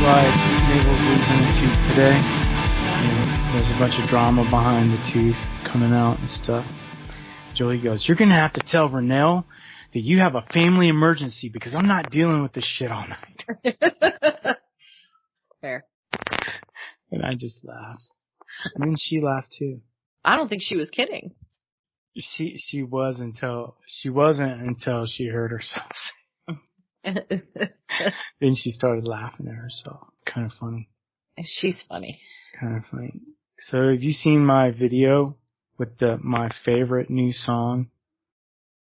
like Mabel's losing a tooth today. There's a bunch of drama behind the tooth coming out and stuff. Joey goes, "You're going to have to tell Renelle that you have a family emergency because I'm not dealing with this shit all night." Fair. And I just laughed. And then she laughed too. I don't think she was kidding. She wasn't until she heard herself say. Then she started laughing at herself. Kind of funny. She's funny. Kind of funny. So have you seen my video with my favorite new song?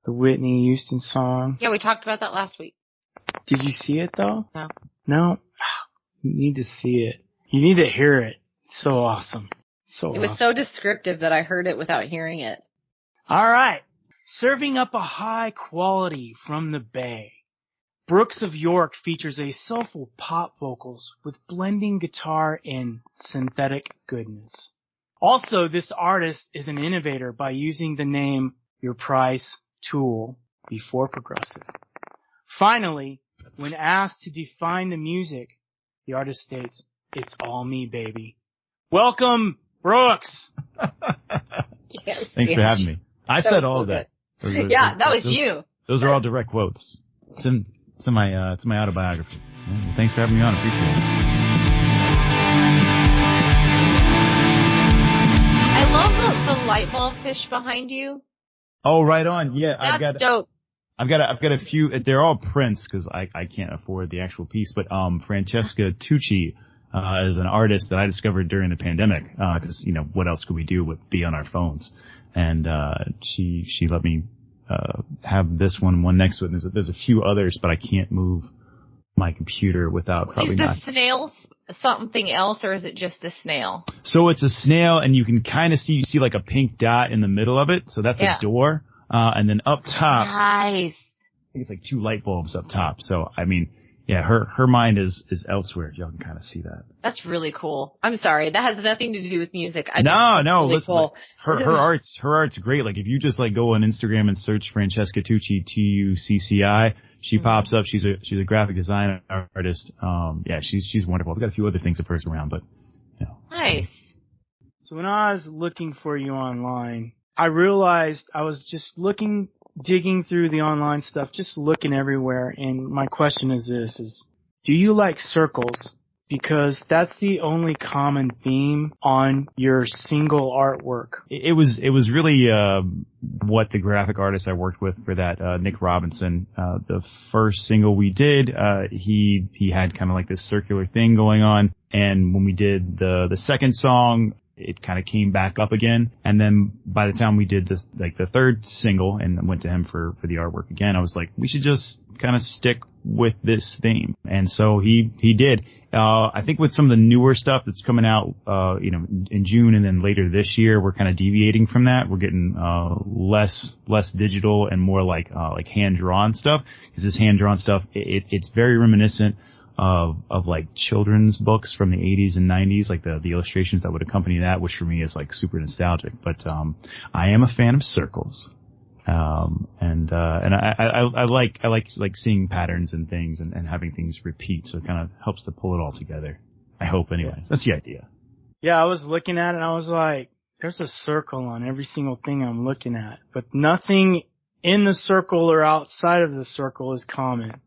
The Whitney Houston song? Yeah, we talked about that last week. Did you see it though? No. No? You need to see it. You need to hear it. It's so awesome. It was so descriptive that I heard it without hearing it. All right. Serving up a high quality from the Bay. Brooks of York features a soulful pop vocals with blending guitar and synthetic goodness. Also, this artist is an innovator by using the name Your Price Tool before Progressive. Finally, when asked to define the music, the artist states, "It's all me, baby." Welcome, Brooks. Yes, Thanks for having me. I said all of that. That was you. Those are all direct quotes. It's in my autobiography. Well, thanks for having me on. Appreciate it. I love the light bulb fish behind you. Oh, right on. Yeah, That's dope. I've got a few. They're all prints because I can't afford the actual piece. But Francesca Tucci is an artist that I discovered during the pandemic because what else could we do but be on our phones? And she let me have this one next to it. And there's a few others, but I can't move my computer without probably not. Is the snail something else, or is it just a snail? So it's a snail, and you can kind of see like a pink dot in the middle of it. So that's a door. And then up top, nice. I think it's like 2 light bulbs up top. So, I mean, yeah, her mind is elsewhere, if y'all can kind of see that. That's really cool. I'm sorry. That has nothing to do with music. No, really listen, cool. her art's great. Like, if you just like go on Instagram and search Francesca Tucci, Tucci, she pops up. She's a graphic design artist. Yeah, she's wonderful. I've got a few other things of hers around, but, Nice. So when I was looking for you online, I realized I was just digging through the online stuff, just looking everywhere, and my question is this, do you like circles? Because that's the only common theme on your single artwork. It was really what the graphic artist I worked with for that, Nick Robinson, the first single we did, he had kind of like this circular thing going on, and when we did the second song, it kind of came back up again. And then by the time we did this, like the third single and went to him for the artwork again, I was like, we should just kind of stick with this theme. And so he did. I think with some of the newer stuff that's coming out, in June and then later this year, we're kind of deviating from that. We're getting, less digital and more like hand drawn stuff. Cause this hand drawn stuff, it's very reminiscent of like children's books from the 80s and 90s, like the illustrations that would accompany that, which for me is like super nostalgic. But I am a fan of circles, and I like seeing patterns and things and having things repeat, so it kind of helps to pull it all together. I hope, anyways. That's the idea. Yeah, I was looking at it and I was like, there's a circle on every single thing I'm looking at, but nothing in the circle or outside of the circle is common.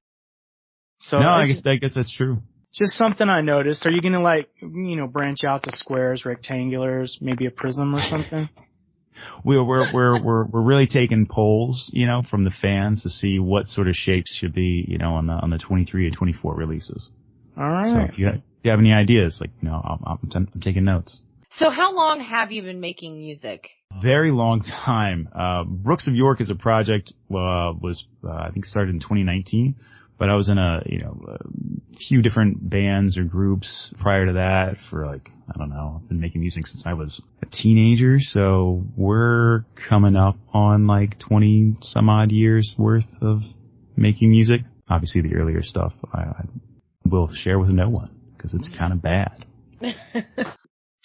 So no, I guess that's true. Just something I noticed. Are you gonna branch out to squares, rectangulars, maybe a prism or something? We're really taking polls, from the fans to see what sort of shapes should be, on the 23 and 24 releases. All right. So if you have any ideas, I'm taking notes. So how long have you been making music? Very long time. Brooks of York as a project was I think started in 2019. But I was in a few different bands or groups prior to that for I've been making music since I was a teenager. So we're coming up on 20 some odd years worth of making music. Obviously the earlier stuff I will share with no one because it's kind of bad.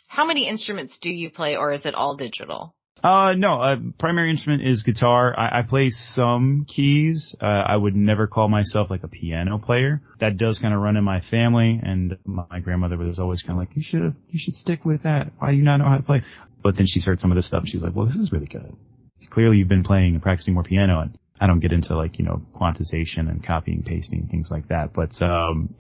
How many instruments do you play, or is it all digital? No, primary instrument is guitar. I play some keys. I would never call myself like a piano player. That does kind of run in my family, and my grandmother was always kind of like, you should stick with that. Why do you not know how to play? But then she's heard some of this stuff, and she's like, well, this is really good. Clearly you've been playing and practicing more piano, and I don't get into like, quantization and copying, pasting, things like that. But,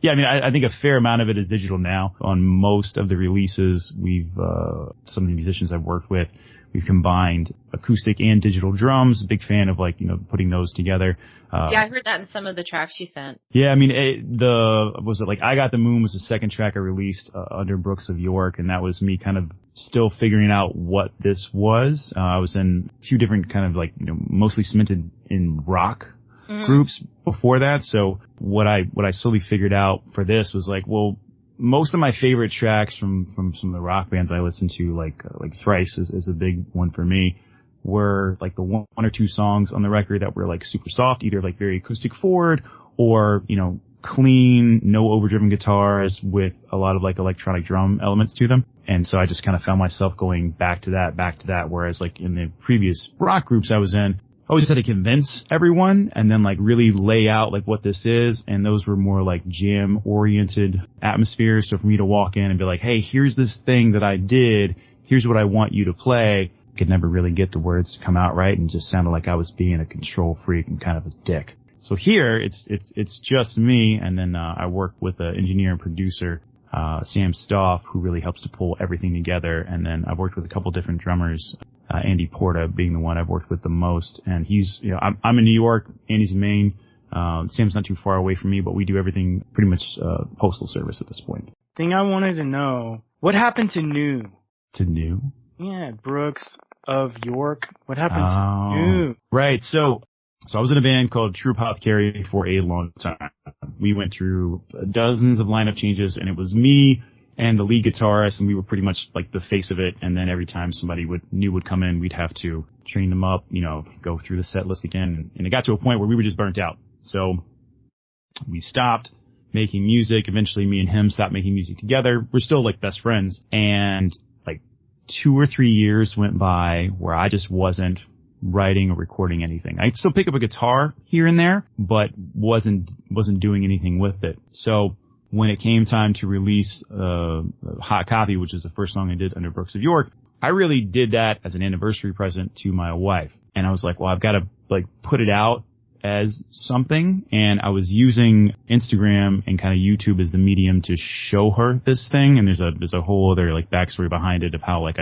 yeah, I mean, I think a fair amount of it is digital now. On most of the releases, some of the musicians I've worked with, we've combined acoustic and digital drums. Big fan of like, putting those together. Yeah, I heard that in some of the tracks you sent. Yeah, I mean, I Got the Moon was the second track I released under Brooks of York, and that was me kind of still figuring out what this was. I was in a few different kind of like, mostly cemented in rock groups before that. So what I slowly figured out for this was like, well, most of my favorite tracks from some of the rock bands I listen to, like Thrice is a big one for me, were like the one or two songs on the record that were like super soft, either like very acoustic forward or, clean, no overdriven guitars with a lot of like electronic drum elements to them. And so I just kind of found myself going back to that. Whereas like in the previous rock groups I was in, I always had to convince everyone and then like really lay out like what this is. And those were more like jam oriented atmospheres. So for me to walk in and be like, hey, here's this thing that I did. Here's what I want you to play. I could never really get the words to come out right, and just sounded like I was being a control freak and kind of a dick. So here it's just me. And then, I work with an engineer and producer, Sam Stoff, who really helps to pull everything together. And then I've worked with a couple different drummers, Andy Porta being the one I've worked with the most. And he's, I'm in New York, Andy's in Maine. Sam's not too far away from me, but we do everything pretty much, postal service at this point. Thing I wanted to know, what happened to New? To New? Yeah, Brooks of York. What happened to New? Right. So I was in a band called True Apothecary for a long time. We went through dozens of lineup changes, and it was me and the lead guitarist, and we were pretty much like the face of it. And then every time somebody new would come in, we'd have to train them up, go through the set list again. And it got to a point where we were just burnt out. So we stopped making music. Eventually me and him stopped making music together. We're still like best friends. And like 2 or 3 years went by where I just wasn't writing or recording anything. I'd still pick up a guitar here and there, but wasn't doing anything with it. So when it came time to release Hot Copy, which is the first song I did under Brooks of York, I really did that as an anniversary present to my wife. And I was like, well, I've got to like put it out as something. And I was using Instagram and kind of YouTube as the medium to show her this thing. And there's a whole other like backstory behind it of how like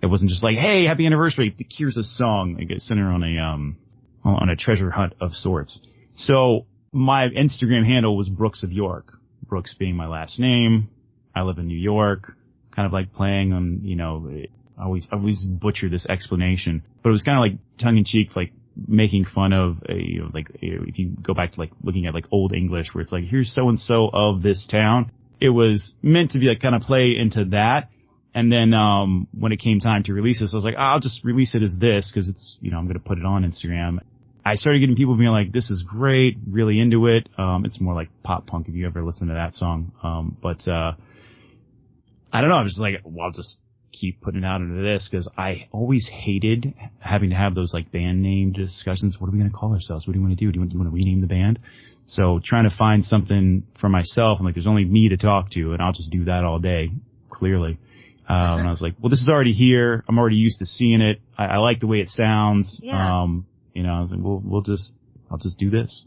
it wasn't just like, hey, happy anniversary, here's a song. I sent her on a treasure hunt of sorts. So my Instagram handle was Brooks of York. Brooks being my last name. I live in New York, kind of like playing on, I always butcher this explanation, but it was kind of like tongue in cheek, like making fun of if you go back to like looking at like old English where it's like, here's so and so of this town. It was meant to be like kind of play into that. And then, when it came time to release this, I was like, I'll just release it as this because it's, I'm going to put it on Instagram. I started getting people being like, this is great, really into it. It's more like pop punk if you ever listen to that song. But I don't know. I'm just like, well, I'll just keep putting it out into this because I always hated having to have those like band name discussions. What are we going to call ourselves? What do you want to do? Do you want to rename the band? So trying to find something for myself. I'm like, there's only me to talk to, and I'll just do that all day, clearly. And I was like, well, this is already here. I'm already used to seeing it. I like the way it sounds. Yeah. I was like, I'll just do this.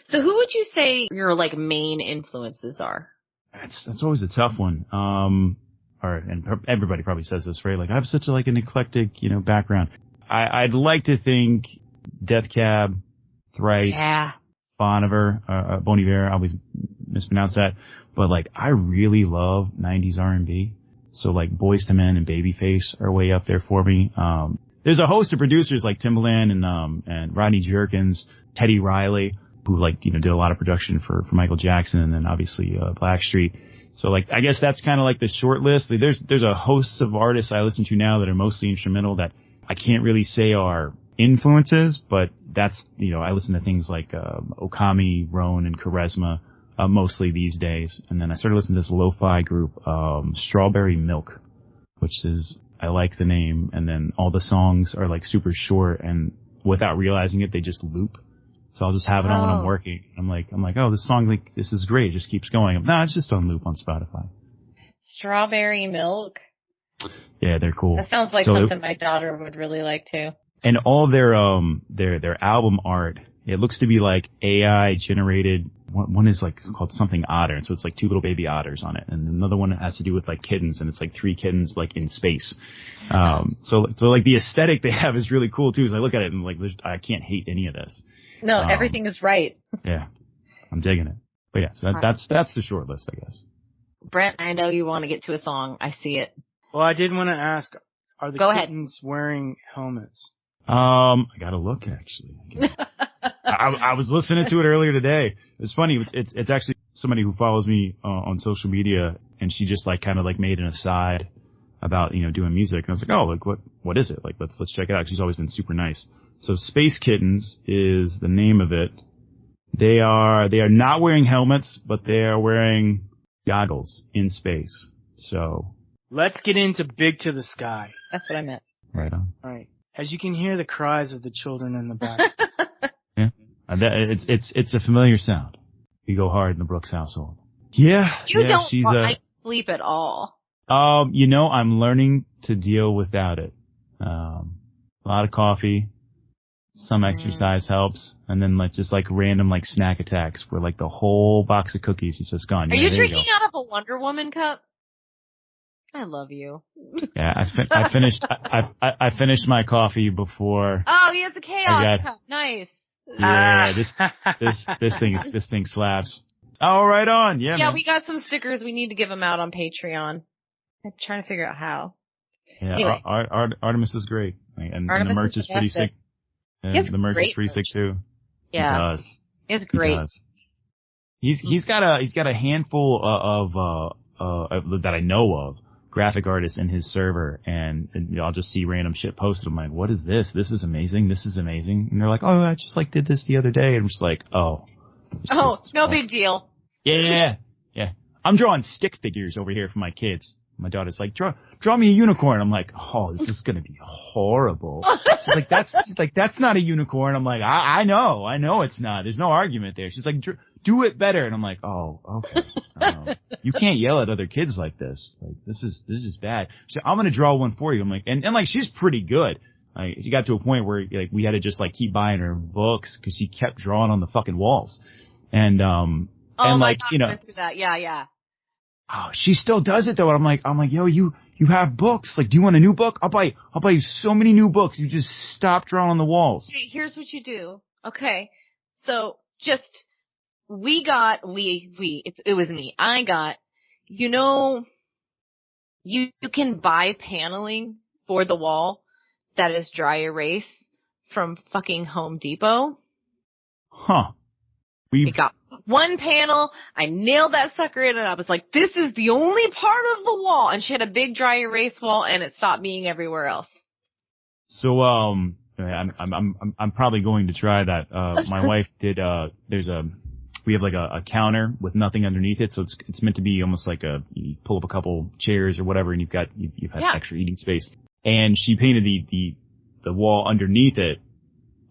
So who would you say your like main influences are? That's always a tough one. And everybody probably says this, right? Like I have such a, like an eclectic, background. I'd like to think Death Cab, Thrice, Bon Iver, I always mispronounce that. But like, I really love 90s R&B. So like Boyz II Men and Babyface are way up there for me. There's a host of producers like Timbaland and Rodney Jerkins, Teddy Riley, who like, did a lot of production for Michael Jackson, and then obviously, Blackstreet. So like, I guess that's kind of like the short list. There's a host of artists I listen to now that are mostly instrumental that I can't really say are influences, but that's, I listen to things like, Okami, Roan, and Charisma, mostly these days. And then I started listening to this lo-fi group, Strawberry Milk, which is, I like the name, and then all the songs are like super short, and without realizing it, they just loop. So I'll just have it on when I'm working. I'm like, oh, this song, like, this is great. It just keeps going. No, it's just on loop on Spotify. Strawberry Milk. Yeah, they're cool. That sounds like something my daughter would really like too. And all their album art, it looks to be like AI generated. One is like called something otter, and so it's like 2 little baby otters on it, and another one has to do with like kittens, and it's like 3 kittens like in space. So like the aesthetic they have is really cool too. So I look at it and like, I can't hate any of this. No, everything is right. Yeah, I'm digging it. But yeah, so that's the short list, I guess. Brent, I know you want to get to a song. I see it. Well, I did want to ask, are the kittens wearing helmets? I gotta look actually. I was listening to it earlier today. It's funny. It's actually somebody who follows me on social media, and she just like kind of like made an aside about, you know, doing music. And I was like, oh, like what is it? Like, let's check it out. She's always been super nice. So Space Kittens is the name of it. They are not wearing helmets, but they are wearing goggles in space. So let's get into Big to the Sky. That's what I meant. Right on. All right. As you can hear the cries of the children in the back. Yeah. It's a familiar sound. We go hard in the Brooks household. Yeah. You don't like sleep at all. You know, I'm learning to deal without it. A lot of coffee, some exercise helps, and then like just like random like snack attacks where like the whole box of cookies is just gone. Are you drinking out of a Wonder Woman cup? I love you. Yeah, I finished my coffee before. Oh, he has a chaos cup. Nice. Yeah, this thing slaps. Oh, right on. Yeah. Yeah, man. we got some stickers. We need to give them out on Patreon. I'm trying to figure out how. Yeah, anyway. Artemis is great, and Artemis the merch is pretty sick. And the merch is pretty sick too. Yeah, he does. It's great. He's got a handful of that I know of graphic artists in his server, and I'll just see random shit posted. I'm like, what is this? This is amazing. This is amazing. And they're like, oh, I just like did this the other day. And I'm just like, oh. No big deal. Yeah. I'm drawing stick figures over here for my kids. My daughter's like, draw me a unicorn. I'm like, oh, this is going to be horrible. She's like, that's not a unicorn. I'm like, I know it's not. There's no argument there. She's like, do it better. And I'm like, oh, okay. You can't yell at other kids like this. Like, this is bad. She's like, I'm going to draw one for you. I'm like, and like, she's pretty good. Like, she got to a point where like we had to just like keep buying her books because she kept drawing on the fucking walls. And and like, you know, went through that. Yeah. Oh, she still does it though. And I'm like, yo, you have books. Like, do you want a new book? I'll buy you so many new books. You just stop drawing on the walls. Okay, here's what you do. Okay. So just, it was me. I got, you know, you can buy paneling for the wall that is dry erase from fucking Home Depot. Huh. We got one panel. I nailed that sucker in, and I was like, this is the only part of the wall. And she had a big dry erase wall, and it stopped being everywhere else. So, I'm probably going to try that. My wife did, we have like a counter with nothing underneath it. So it's meant to be almost like you pull up a couple chairs or whatever, and you've had extra eating space. And she painted the wall underneath it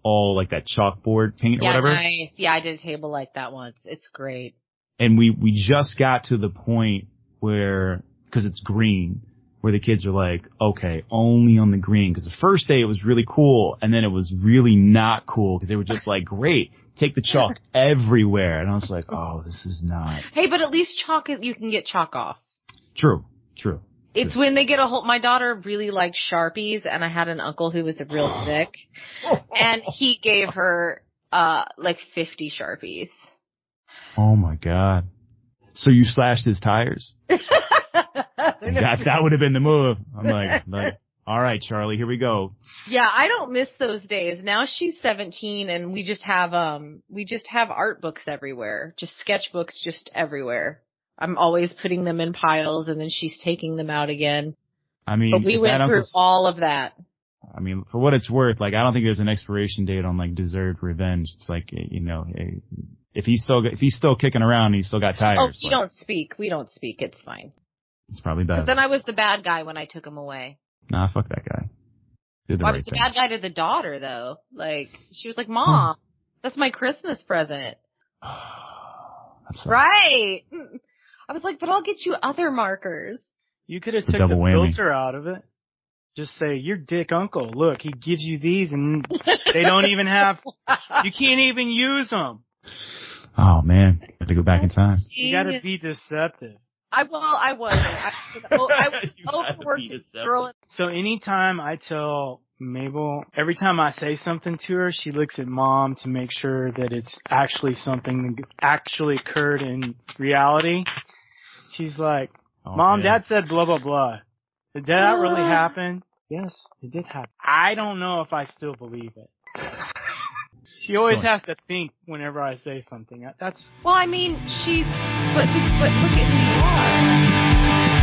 all like that chalkboard paint or whatever. Nice. Yeah, I did a table like that once. It's great. And we just got to the point where, cause it's green, where the kids are like, okay, only on the green. Cause the first day it was really cool, and then it was really not cool because they were just like, great, take the chalk everywhere. And I was like, oh, this is not. Hey, but at least you can get chalk off. True. It's when they get my daughter really liked Sharpies, and I had an uncle who was real sick, and he gave her, like 50 Sharpies. Oh my God. So you slashed his tires? That would have been the move. I'm like, all right, Charlie, here we go. Yeah, I don't miss those days. Now she's 17, and we just have art books everywhere. Just sketchbooks just everywhere. I'm always putting them in piles, and then she's taking them out again. I mean, but we went through all of that. I mean, for what it's worth, like, I don't think there's an expiration date on like deserved revenge. It's like, you know, if he's still kicking around, he's still got tires. Oh, we don't speak. It's fine. It's probably better. Because then I was the bad guy when I took him away. Nah, fuck that guy. Did the Well, I right was the thing. bad guy to the daughter, though. Like, she was like, Mom, that's my Christmas present. That sucks. Right. I was like, but I'll get you other markers. You could have It's a took the double whammy. filter out of it. Just say, your dick uncle, look, he gives you these and they don't even have, you can't even use them. Oh man, got to go back in time. You gotta be deceptive. I was. I was You gotta be overworked deceptive. girl. So anytime I tell Mabel, every time I say something to her, she looks at Mom to make sure that it's actually something that actually occurred in reality. She's like, Oh, Mom, man. Dad said blah, blah, blah. Did that really happen? Yes, it did happen. I don't know if I still believe it. She always Sure. has to think whenever I say something. That's Well, I mean, but look at who you are.